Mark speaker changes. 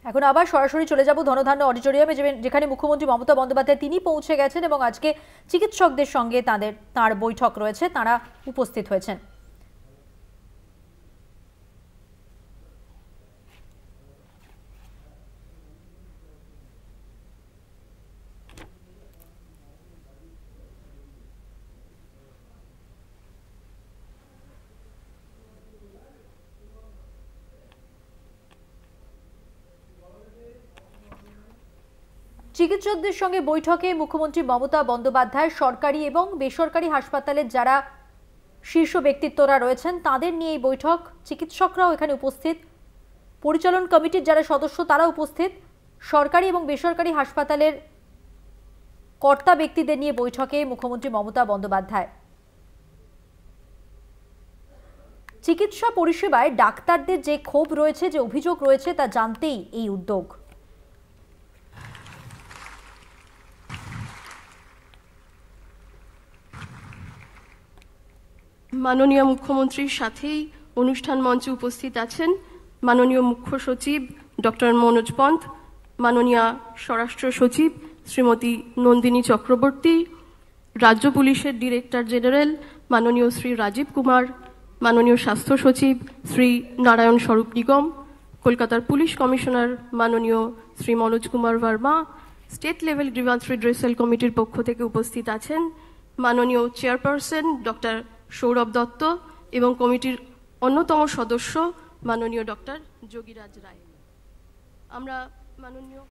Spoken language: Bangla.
Speaker 1: এখন আবার সরাসরি চলে যাব ধনধান্য অডিটোরিয়ামে, যেখানে মুখ্যমন্ত্রী মমতা বন্দ্যোপাধ্যায় তিনি পৌঁছে গেছেন এবং আজকে চিকিৎসকদের সঙ্গে তাঁর বৈঠক রয়েছে, তাঁরা উপস্থিত হয়েছেন। চিকিৎসকদের সঙ্গে বৈঠকে মুখ্যমন্ত্রী মমতা বন্দ্যোপাধ্যায় সরকারি এবং বেসরকারি হাসপাতালের যারা শীর্ষ ব্যক্তিত্বরা রয়েছেন তাদের নিয়ে এই বৈঠক। চিকিৎসকরাও এখানে উপস্থিত, পরিচালন কমিটির যারা সদস্য তারা উপস্থিত, সরকারি এবং বেসরকারি হাসপাতালের কর্তা ব্যক্তিদের নিয়ে বৈঠকে মুখ্যমন্ত্রী মমতা বন্দ্যোপাধ্যায়। চিকিৎসা পরিষেবায় ডাক্তারদের যে ক্ষোভ রয়েছে, যে অভিযোগ রয়েছে তা জানতেই এই উদ্যোগ।
Speaker 2: মাননীয় মুখ্যমন্ত্রীর সাথেই অনুষ্ঠান মঞ্চে উপস্থিত আছেন মাননীয় মুখ্য সচিব ডক্টর মনোজ পন্থ, মাননীয় স্বরাষ্ট্র সচিব শ্রীমতী নন্দিনী চক্রবর্তী, রাজ্য পুলিশের ডিরেক্টর জেনারেল মাননীয় শ্রী রাজীব কুমার, মাননীয় স্বাস্থ্য সচিব শ্রী নারায়ণ স্বরূপ নিগম, কলকাতার পুলিশ কমিশনার মাননীয় Shri Manoj Kumar Verma, state level grievance redressal কমিটির পক্ষ থেকে উপস্থিত আছেন মাননীয় চেয়ারপারসন ডক্টর সৌরভ দত্ত এবং কমিটির অন্যতম সদস্য মাননীয় ডক্টর যোগীরাজ রায়। আমরা মাননীয়